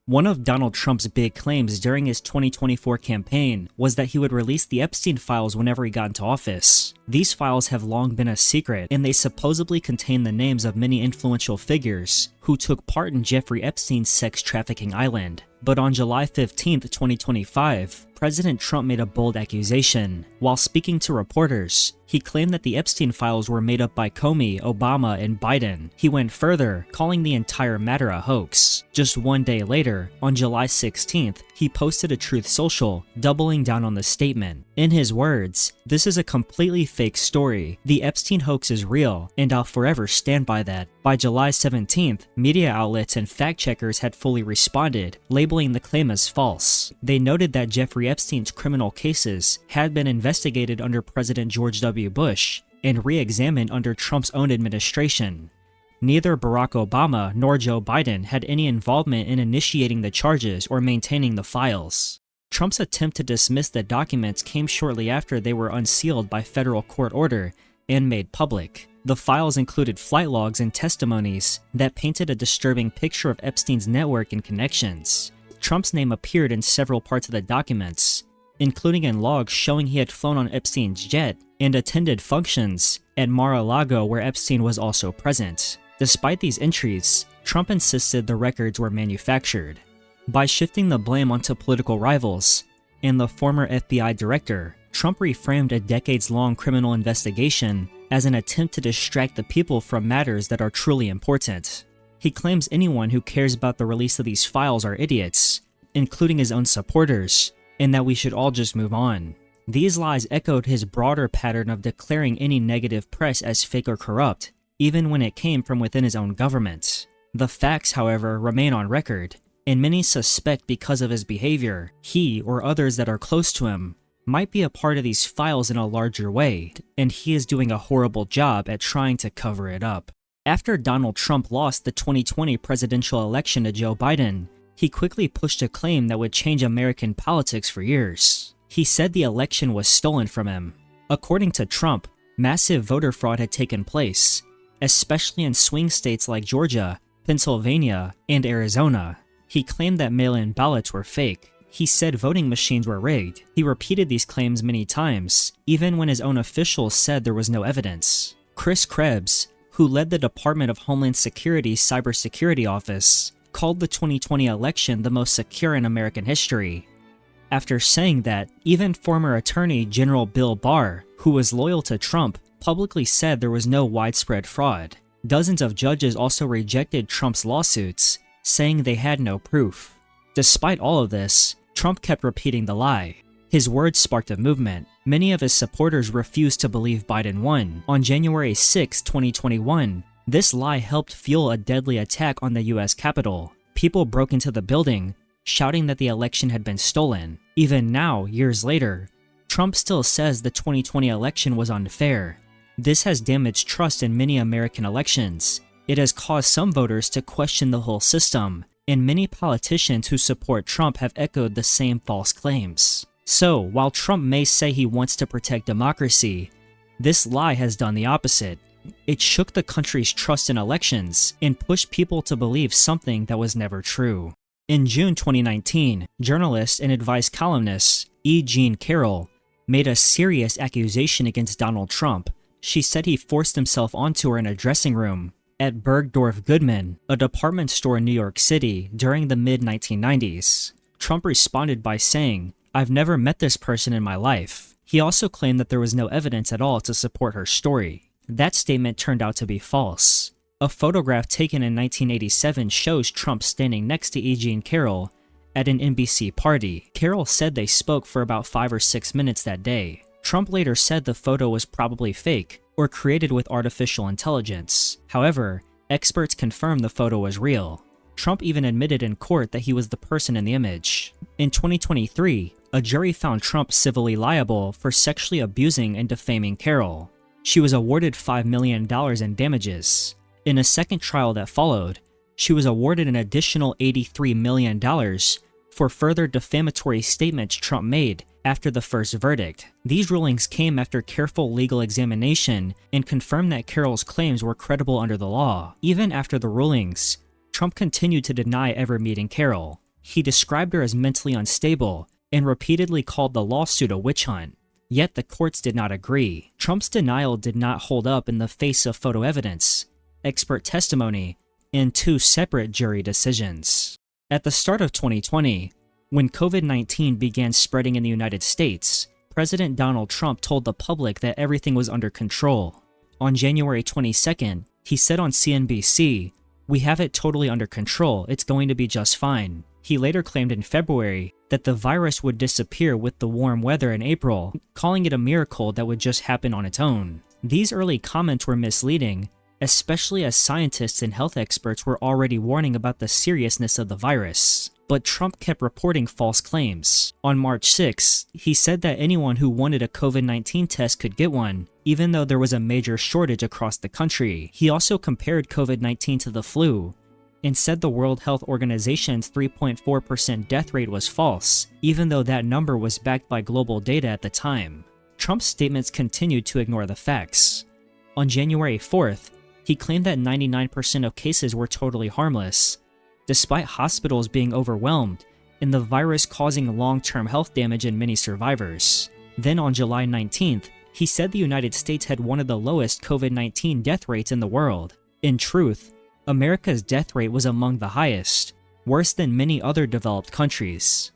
One of Donald Trump's big claims during his 2024 campaign was that he would release the Epstein files whenever he got into office. These files have long been a secret, and they supposedly contain the names of many influential figures who took part in Jeffrey Epstein's sex trafficking island. But on July 15, 2025, President Trump made a bold accusation. While speaking to reporters, he claimed that the Epstein files were made up by Comey, Obama, and Biden. He went further, calling the entire matter a hoax. Just one day later, on July 16th, he posted a Truth Social, doubling down on the statement. In his words, "This is a completely fake story. The Epstein hoax is real, and I'll forever stand by that." By July 17th, media outlets and fact-checkers had fully responded, labeling the claim as false. They noted that Jeffrey Epstein's criminal cases had been investigated under President George W. Bush and re-examined under Trump's own administration. Neither Barack Obama nor Joe Biden had any involvement in initiating the charges or maintaining the files. Trump's attempt to dismiss the documents came shortly after they were unsealed by federal court order and made public. The files included flight logs and testimonies that painted a disturbing picture of Epstein's network and connections. Trump's name appeared in several parts of the documents, including in logs showing he had flown on Epstein's jet and attended functions at Mar-a-Lago where Epstein was also present. Despite these entries, Trump insisted the records were manufactured. By shifting the blame onto political rivals and the former FBI director, Trump reframed a decades-long criminal investigation as an attempt to distract the people from matters that are truly important. He claims anyone who cares about the release of these files are idiots, including his own supporters, and that we should all just move on. These lies echoed his broader pattern of declaring any negative press as fake or corrupt, even when it came from within his own government. The facts, however, remain on record, and many suspect because of his behavior, he or others that are close to him might be a part of these files in a larger way, and he is doing a horrible job at trying to cover it up. After Donald Trump lost the 2020 presidential election to Joe Biden, he quickly pushed a claim that would change American politics for years. He said the election was stolen from him. According to Trump, massive voter fraud had taken place, especially in swing states like Georgia, Pennsylvania, and Arizona. He claimed that mail-in ballots were fake. He said voting machines were rigged. He repeated these claims many times, even when his own officials said there was no evidence. Chris Krebs, who led the Department of Homeland Security's Cybersecurity Office, called the 2020 election the most secure in American history. After saying that, even former Attorney General Bill Barr, who was loyal to Trump, publicly said there was no widespread fraud. Dozens of judges also rejected Trump's lawsuits, saying they had no proof. Despite all of this, Trump kept repeating the lie. His words sparked a movement. Many of his supporters refused to believe Biden won. On January 6, 2021, this lie helped fuel a deadly attack on the US Capitol. People broke into the building, shouting that the election had been stolen. Even now, years later, Trump still says the 2020 election was unfair. This has damaged trust in many American elections. It has caused some voters to question the whole system, and many politicians who support Trump have echoed the same false claims. So, while Trump may say he wants to protect democracy, this lie has done the opposite. It shook the country's trust in elections and pushed people to believe something that was never true. In June 2019, journalist and advice columnist E. Jean Carroll made a serious accusation against Donald Trump. She said he forced himself onto her in a dressing room at Bergdorf Goodman, a department store in New York City during the mid-1990s. Trump responded by saying, "I've never met this person in my life." He also claimed that there was no evidence at all to support her story. That statement turned out to be false. A photograph taken in 1987 shows Trump standing next to E. Jean Carroll at an NBC party. Carroll said they spoke for about 5 or 6 minutes that day. Trump later said the photo was probably fake or created with artificial intelligence. However, experts confirmed the photo was real. Trump even admitted in court that he was the person in the image. In 2023, a jury found Trump civilly liable for sexually abusing and defaming Carroll. She was awarded $5 million in damages. In a second trial that followed, she was awarded an additional $83 million for further defamatory statements Trump made after the first verdict. These rulings came after careful legal examination and confirmed that Carroll's claims were credible under the law. Even after the rulings, Trump continued to deny ever meeting Carroll. He described her as mentally unstable and repeatedly called the lawsuit a witch hunt. Yet the courts did not agree. Trump's denial did not hold up in the face of photo evidence, expert testimony, and 2 separate jury decisions. At the start of 2020, when COVID-19 began spreading in the United States, President Donald Trump told the public that everything was under control. On January 22nd, he said on CNBC, "We have it totally under control, it's going to be just fine." He later claimed in February that the virus would disappear with the warm weather in April, calling it a miracle that would just happen on its own. These early comments were misleading, especially as scientists and health experts were already warning about the seriousness of the virus. But Trump kept reporting false claims. On March 6, he said that anyone who wanted a COVID-19 test could get one, even though there was a major shortage across the country. He also compared COVID-19 to the flu, and said the World Health Organization's 3.4% death rate was false, even though that number was backed by global data at the time. Trump's statements continued to ignore the facts. On January 4th, he claimed that 99% of cases were totally harmless, despite hospitals being overwhelmed and the virus causing long-term health damage in many survivors. Then on July 19th, he said the United States had one of the lowest COVID-19 death rates in the world. In truth, America's death rate was among the highest, worse than many other developed countries.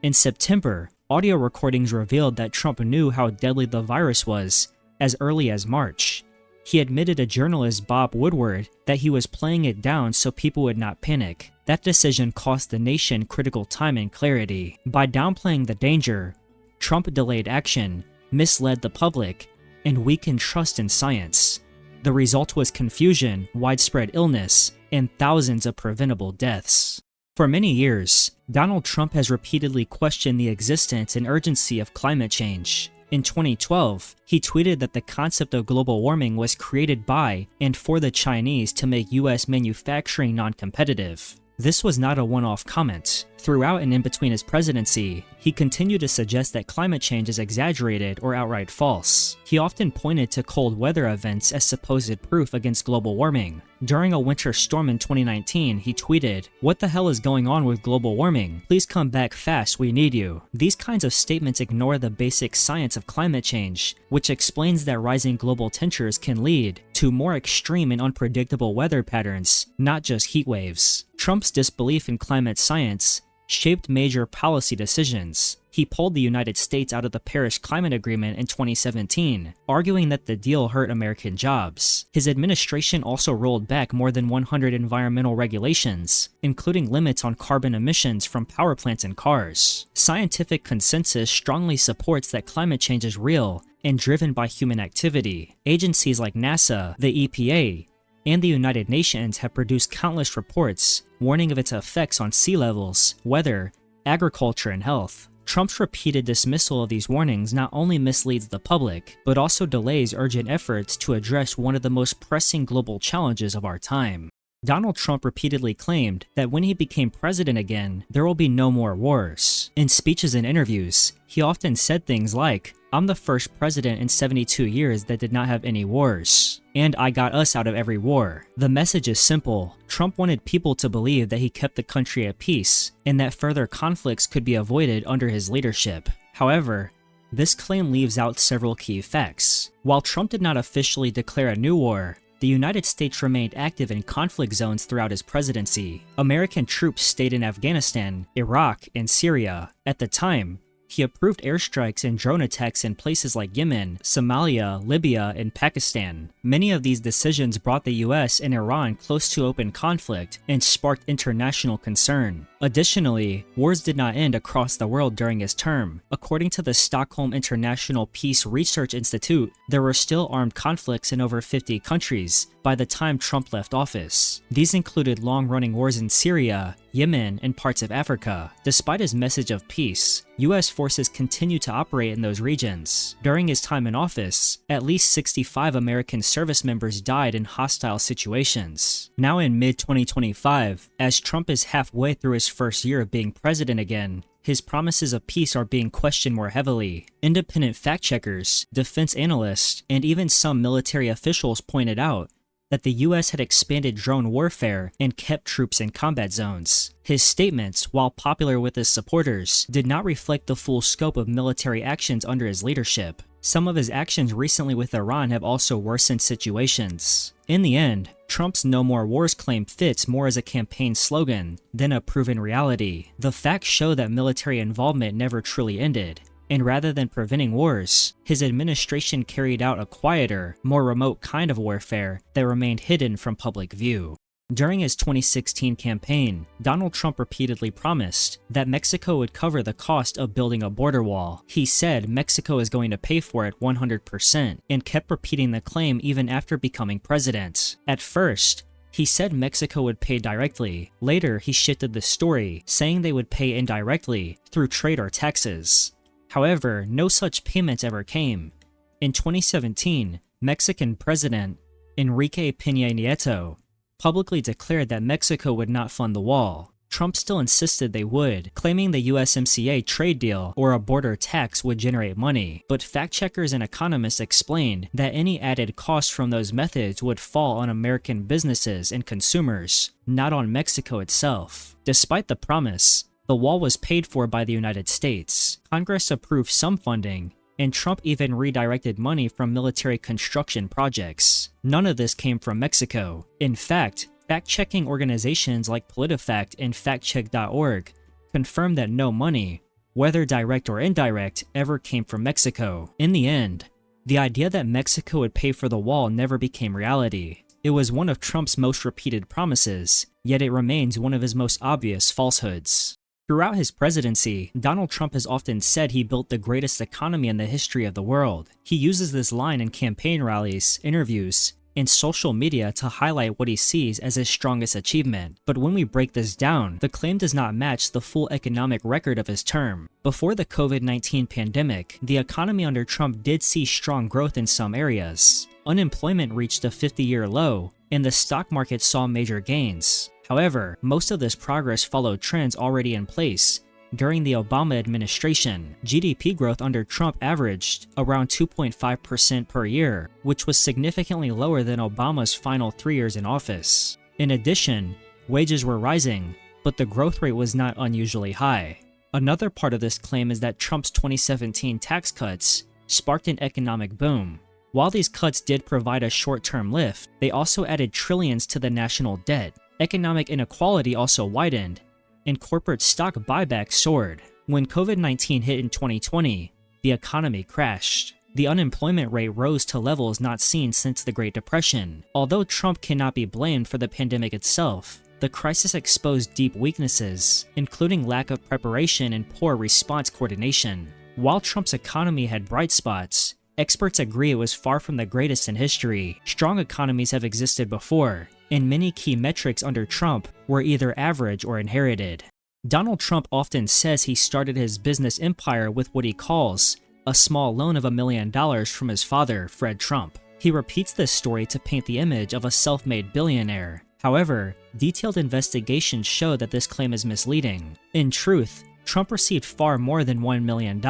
In September, audio recordings revealed that Trump knew how deadly the virus was as early as March. He admitted to journalist Bob Woodward that he was playing it down so people would not panic. That decision cost the nation critical time and clarity. By downplaying the danger, Trump delayed action, misled the public, and weakened trust in science. The result was confusion, widespread illness, and thousands of preventable deaths. For many years, Donald Trump has repeatedly questioned the existence and urgency of climate change. In 2012, he tweeted that the concept of global warming was created by and for the Chinese to make US manufacturing non-competitive. This was not a one-off comment. Throughout and in between his presidency, he continued to suggest that climate change is exaggerated or outright false. He often pointed to cold weather events as supposed proof against global warming. During a winter storm in 2019, he tweeted, "What the hell is going on with global warming? Please come back fast, we need you." These kinds of statements ignore the basic science of climate change, which explains that rising global temperatures can lead to more extreme and unpredictable weather patterns, not just heat waves. Trump's disbelief in climate science shaped major policy decisions. He pulled the United States out of the Paris Climate Agreement in 2017, arguing that the deal hurt American jobs. His administration also rolled back more than 100 environmental regulations, including limits on carbon emissions from power plants and cars. Scientific consensus strongly supports that climate change is real and driven by human activity. Agencies like NASA, the EPA, and the United Nations have produced countless reports warning of its effects on sea levels, weather, agriculture, and health. Trump's repeated dismissal of these warnings not only misleads the public, but also delays urgent efforts to address one of the most pressing global challenges of our time. Donald Trump repeatedly claimed that when he became president again, there will be no more wars. In speeches and interviews, he often said things like, "I'm the first president in 72 years that did not have any wars, and I got us out of every war." The message is simple. Trump wanted people to believe that he kept the country at peace, and that further conflicts could be avoided under his leadership. However, this claim leaves out several key facts. While Trump did not officially declare a new war, the United States remained active in conflict zones throughout his presidency. American troops stayed in Afghanistan, Iraq, and Syria. At the time, he approved airstrikes and drone attacks in places like Yemen, Somalia, Libya, and Pakistan. Many of these decisions brought the US and Iran close to open conflict and sparked international concern. Additionally, wars did not end across the world during his term. According to the Stockholm International Peace Research Institute, there were still armed conflicts in over 50 countries by the time Trump left office. These included long-running wars in Syria, Yemen, and parts of Africa. Despite his message of peace, US forces continued to operate in those regions. During his time in office, at least 65 American service members died in hostile situations. Now in mid-2025, as Trump is halfway through his first year of being president again, his promises of peace are being questioned more heavily. Independent fact-checkers, defense analysts, and even some military officials pointed out that the US had expanded drone warfare and kept troops in combat zones. His statements, while popular with his supporters, did not reflect the full scope of military actions under his leadership. Some of his actions recently with Iran have also worsened situations. In the end, Trump's "No More Wars" claim fits more as a campaign slogan than a proven reality. The facts show that military involvement never truly ended, and rather than preventing wars, his administration carried out a quieter, more remote kind of warfare that remained hidden from public view. During his 2016 campaign, Donald Trump repeatedly promised that Mexico would cover the cost of building a border wall. He said Mexico is going to pay for it 100%, and kept repeating the claim even after becoming president. At first, he said Mexico would pay directly. Later, he shifted the story, saying they would pay indirectly through trade or taxes. However, no such payments ever came. In 2017, Mexican President Enrique Peña Nieto publicly declared that Mexico would not fund the wall. Trump still insisted they would, claiming the USMCA trade deal or a border tax would generate money, but fact-checkers and economists explained that any added cost from those methods would fall on American businesses and consumers, not on Mexico itself. Despite the promise, the wall was paid for by the United States. Congress approved some funding, and Trump even redirected money from military construction projects. None of this came from Mexico. In fact, fact-checking organizations like PolitiFact and factcheck.org confirmed that no money, whether direct or indirect, ever came from Mexico. In the end, the idea that Mexico would pay for the wall never became reality. It was one of Trump's most repeated promises, yet it remains one of his most obvious falsehoods. Throughout his presidency, Donald Trump has often said he built the greatest economy in the history of the world. He uses this line in campaign rallies, interviews, and social media to highlight what he sees as his strongest achievement. But when we break this down, the claim does not match the full economic record of his term. Before the COVID-19 pandemic, the economy under Trump did see strong growth in some areas. Unemployment reached a 50-year low, and the stock market saw major gains. However, most of this progress followed trends already in place. During the Obama administration, GDP growth under Trump averaged around 2.5% per year, which was significantly lower than Obama's final 3 years in office. In addition, wages were rising, but the growth rate was not unusually high. Another part of this claim is that Trump's 2017 tax cuts sparked an economic boom. While these cuts did provide a short-term lift, they also added trillions to the national debt. Economic inequality also widened, and corporate stock buybacks soared. When COVID-19 hit in 2020, the economy crashed. The unemployment rate rose to levels not seen since the Great Depression. Although Trump cannot be blamed for the pandemic itself, the crisis exposed deep weaknesses, including lack of preparation and poor response coordination. While Trump's economy had bright spots, experts agree it was far from the greatest in history. Strong economies have existed before, and many key metrics under Trump were either average or inherited. Donald Trump often says he started his business empire with what he calls a small loan of $1 million from his father, Fred Trump. He repeats this story to paint the image of a self-made billionaire. However, detailed investigations show that this claim is misleading. In truth, Trump received far more than $1 million.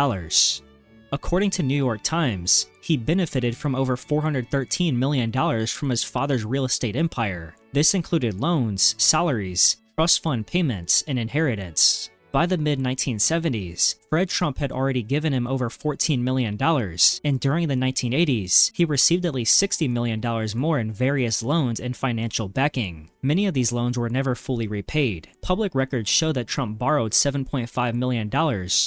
According to New York Times, he benefited from over $413 million from his father's real estate empire. This included loans, salaries, trust fund payments, and inheritance. By the mid-1970s, Fred Trump had already given him over $14 million, and during the 1980s, he received at least $60 million more in various loans and financial backing. Many of these loans were never fully repaid. Public records show that Trump borrowed $7.5 million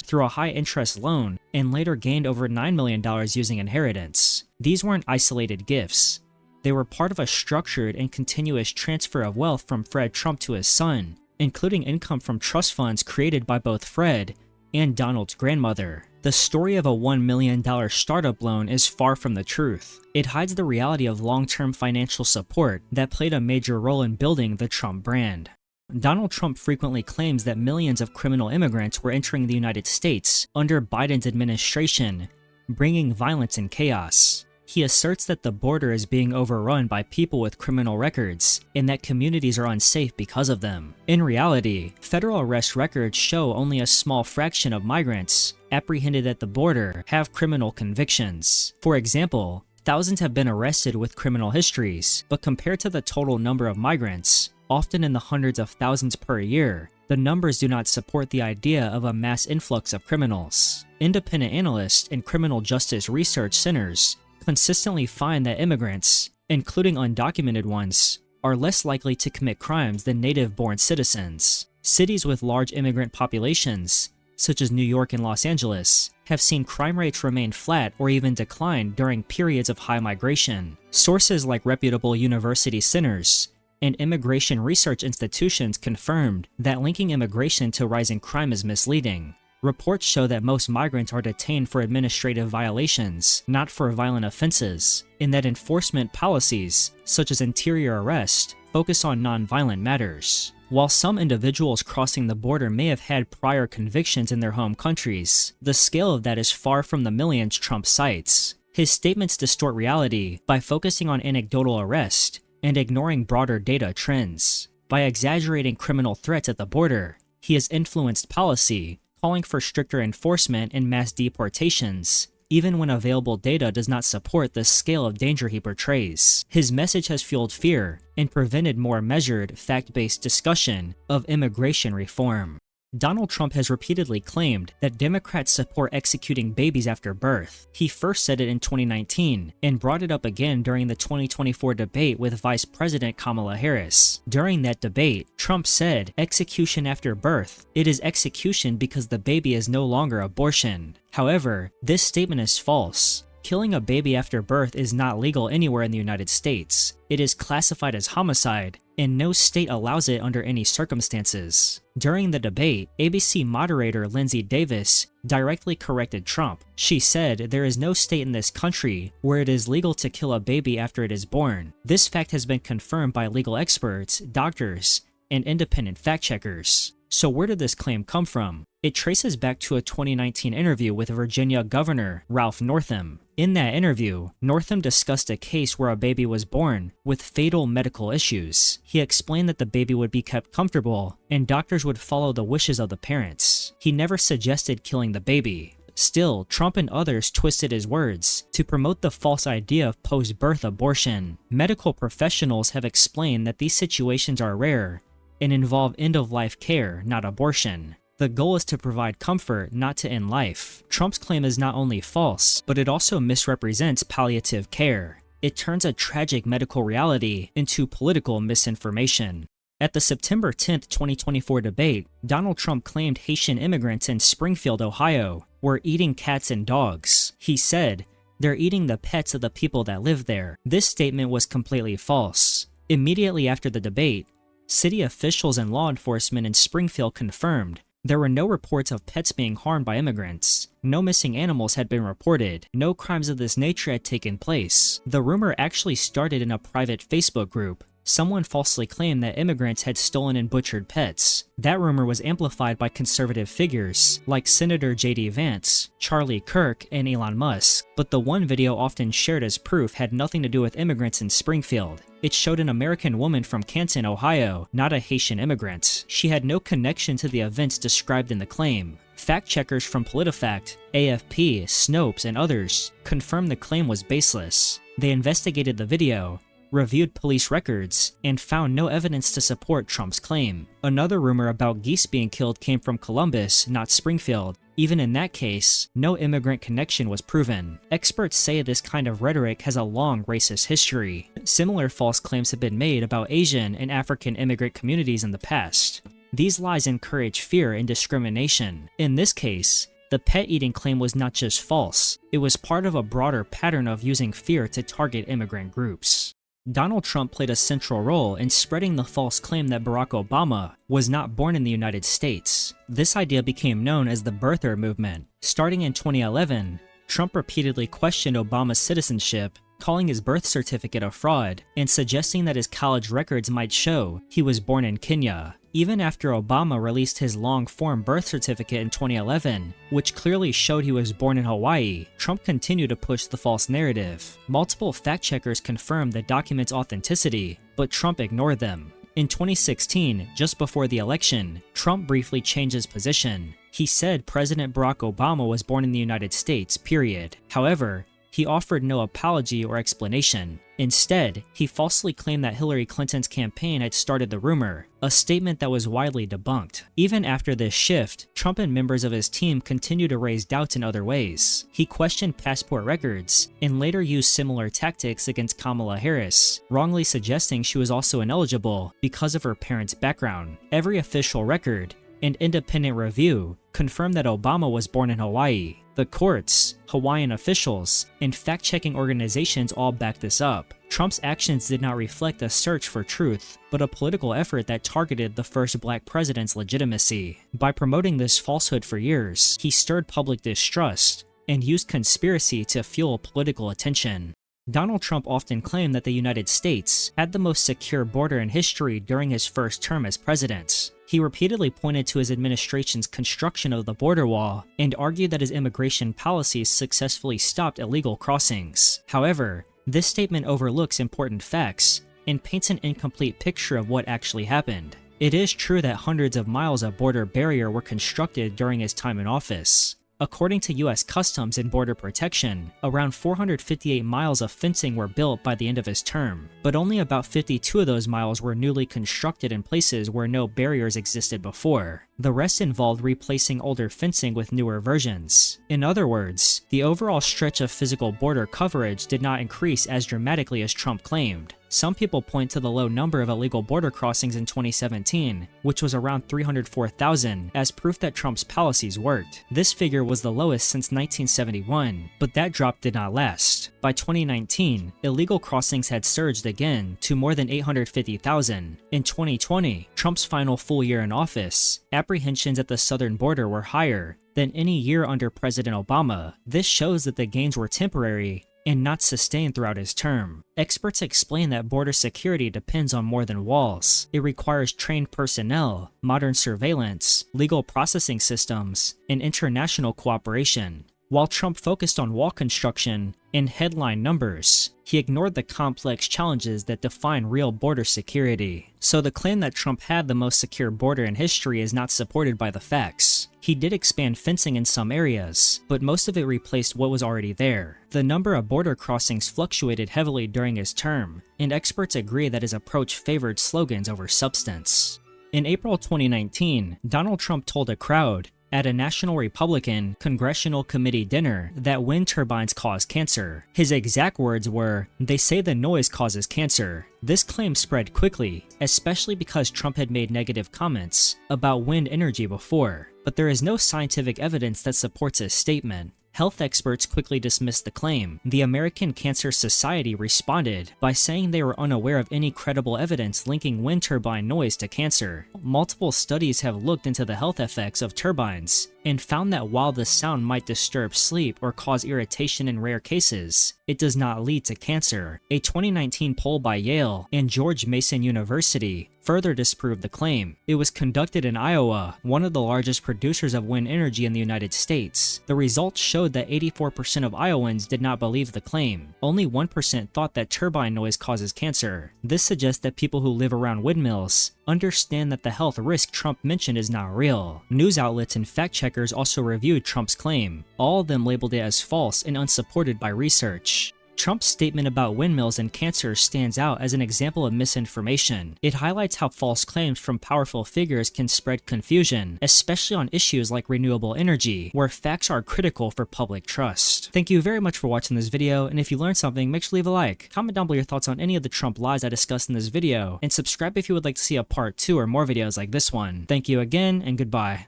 through a high-interest loan and later gained over $9 million using inheritance. These weren't isolated gifts. They were part of a structured and continuous transfer of wealth from Fred Trump to his son, including income from trust funds created by both Fred and Donald's grandmother. The story of a $1 million startup loan is far from the truth. It hides the reality of long-term financial support that played a major role in building the Trump brand. Donald Trump frequently claims that millions of criminal immigrants were entering the United States under Biden's administration, bringing violence and chaos. He asserts that the border is being overrun by people with criminal records, and that communities are unsafe because of them. In reality, federal arrest records show only a small fraction of migrants apprehended at the border have criminal convictions. For example, Thousands have been arrested with criminal histories, but compared to the total number of migrants, often in the hundreds of thousands per year, the numbers do not support the idea of a mass influx of criminals. Independent analysts and criminal justice research centers consistently find that immigrants, including undocumented ones, are less likely to commit crimes than native-born citizens. Cities with large immigrant populations, such as New York and Los Angeles, have seen crime rates remain flat or even decline during periods of high migration. Sources like reputable university centers and immigration research institutions confirmed that linking immigration to rising crime is misleading. Reports show that most migrants are detained for administrative violations, not for violent offenses, and that enforcement policies, such as interior arrest, focus on non-violent matters. While some individuals crossing the border may have had prior convictions in their home countries, the scale of that is far from the millions Trump cites. His statements distort reality by focusing on anecdotal arrest and ignoring broader data trends. By exaggerating criminal threats at the border, he has influenced policy, calling for stricter enforcement and mass deportations, even when available data does not support the scale of danger he portrays. His message has fueled fear and prevented more measured, fact-based discussion of immigration reform. Donald Trump has repeatedly claimed that Democrats support executing babies after birth. He first said it in 2019 and brought it up again during the 2024 debate with Vice President Kamala Harris. During that debate, Trump said, "Execution after birth. It is execution because the baby is no longer abortion." However, this statement is false. Killing a baby after birth is not legal anywhere in the United States. It is classified as homicide, and no state allows it under any circumstances. During the debate, ABC moderator Lindsay Davis directly corrected Trump. She said there is no state in this country where it is legal to kill a baby after it is born. This fact has been confirmed by legal experts, doctors, and independent fact-checkers. So where did this claim come from? It traces back to a 2019 interview with Virginia Governor Ralph Northam. In that interview, Northam discussed a case where a baby was born with fatal medical issues. He explained that the baby would be kept comfortable and doctors would follow the wishes of the parents. He never suggested killing the baby. Still, Trump and others twisted his words to promote the false idea of post-birth abortion. Medical professionals have explained that these situations are rare and involve end-of-life care, not abortion. The goal is to provide comfort, not to end life. Trump's claim is not only false, but it also misrepresents palliative care. It turns a tragic medical reality into political misinformation. At the September 10, 2024 debate, Donald Trump claimed Haitian immigrants in Springfield, Ohio, were eating cats and dogs. He said, "They're eating the pets of the people that live there." This statement was completely false. Immediately after the debate, city officials and law enforcement in Springfield confirmed there were no reports of pets being harmed by immigrants. No missing animals had been reported. No crimes of this nature had taken place. The rumor actually started in a private Facebook group. Someone falsely claimed that immigrants had stolen and butchered pets. That rumor was amplified by conservative figures like Senator J.D. Vance, Charlie Kirk, and Elon Musk. But the one video often shared as proof had nothing to do with immigrants in Springfield. It showed an American woman from Canton, Ohio, not a Haitian immigrant. She had no connection to the events described in the claim. Fact-checkers from PolitiFact, AFP, Snopes, and others confirmed the claim was baseless. They investigated the video, reviewed police records, and found no evidence to support Trump's claim. Another rumor about geese being killed came from Columbus, not Springfield. Even in that case, no immigrant connection was proven. Experts say this kind of rhetoric has a long racist history. Similar false claims have been made about Asian and African immigrant communities in the past. These lies encourage fear and discrimination. In this case, the pet-eating claim was not just false, it was part of a broader pattern of using fear to target immigrant groups. Donald Trump played a central role in spreading the false claim that Barack Obama was not born in the United States. This idea became known as the birther movement. Starting in 2011, Trump repeatedly questioned Obama's citizenship, calling his birth certificate a fraud, and suggesting that his college records might show he was born in Kenya. Even after Obama released his long-form birth certificate in 2011, which clearly showed he was born in Hawaii, Trump continued to push the false narrative. Multiple fact-checkers confirmed the document's authenticity, but Trump ignored them. In 2016, just before the election, Trump briefly changed his position. He said President Barack Obama was born in the United States, period. However, he offered no apology or explanation. Instead, he falsely claimed that Hillary Clinton's campaign had started the rumor, a statement that was widely debunked. Even after this shift, Trump and members of his team continued to raise doubts in other ways. He questioned passport records, and later used similar tactics against Kamala Harris, wrongly suggesting she was also ineligible because of her parents' background. Every official record and independent review confirmed that Obama was born in Hawaii. The courts, Hawaiian officials, and fact-checking organizations all backed this up. Trump's actions did not reflect a search for truth, but a political effort that targeted the first black president's legitimacy. By promoting this falsehood for years, he stirred public distrust and used conspiracy to fuel political attention. Donald Trump often claimed that the United States had the most secure border in history during his first term as president. He repeatedly pointed to his administration's construction of the border wall and argued that his immigration policies successfully stopped illegal crossings. However, this statement overlooks important facts and paints an incomplete picture of what actually happened. It is true that hundreds of miles of border barrier were constructed during his time in office. According to U.S. Customs and Border Protection, around 458 miles of fencing were built by the end of his term, but only about 52 of those miles were newly constructed in places where no barriers existed before. The rest involved replacing older fencing with newer versions. In other words, the overall stretch of physical border coverage did not increase as dramatically as Trump claimed. Some people point to the low number of illegal border crossings in 2017, which was around 304,000, as proof that Trump's policies worked. This figure was the lowest since 1971, but that drop did not last. By 2019, illegal crossings had surged again to more than 850,000. In 2020, Trump's final full year in office, apprehensions at the southern border were higher than any year under President Obama. This shows that the gains were temporary and not sustained throughout his term. Experts explain that border security depends on more than walls. It requires trained personnel, modern surveillance, legal processing systems, and international cooperation. While Trump focused on wall construction and headline numbers, he ignored the complex challenges that define real border security. So the claim that Trump had the most secure border in history is not supported by the facts. He did expand fencing in some areas, but most of it replaced what was already there. The number of border crossings fluctuated heavily during his term, and experts agree that his approach favored slogans over substance. In April 2019, Donald Trump told a crowd at a National Republican Congressional Committee dinner that wind turbines cause cancer. His exact words were, "They say the noise causes cancer." This claim spread quickly, especially because Trump had made negative comments about wind energy before, but there is no scientific evidence that supports his statement. Health experts quickly dismissed the claim. The American Cancer Society responded by saying they were unaware of any credible evidence linking wind turbine noise to cancer. Multiple studies have looked into the health effects of turbines and found that while the sound might disturb sleep or cause irritation in rare cases, it does not lead to cancer. A 2019 poll by Yale and George Mason University further disproved the claim. It was conducted in Iowa, one of the largest producers of wind energy in the United States. The results showed that 84% of Iowans did not believe the claim. Only 1% thought that turbine noise causes cancer. This suggests that people who live around windmills understand that the health risk Trump mentioned is not real. News outlets and fact-checkers also reviewed Trump's claim. All of them labeled it as false and unsupported by research. Trump's statement about windmills and cancer stands out as an example of misinformation. It highlights how false claims from powerful figures can spread confusion, especially on issues like renewable energy, where facts are critical for public trust. Thank you very much for watching this video, and if you learned something, make sure to leave a like. Comment down below your thoughts on any of the Trump lies I discussed in this video, and subscribe if you would like to see a part 2 or more videos like this one. Thank you again, and goodbye.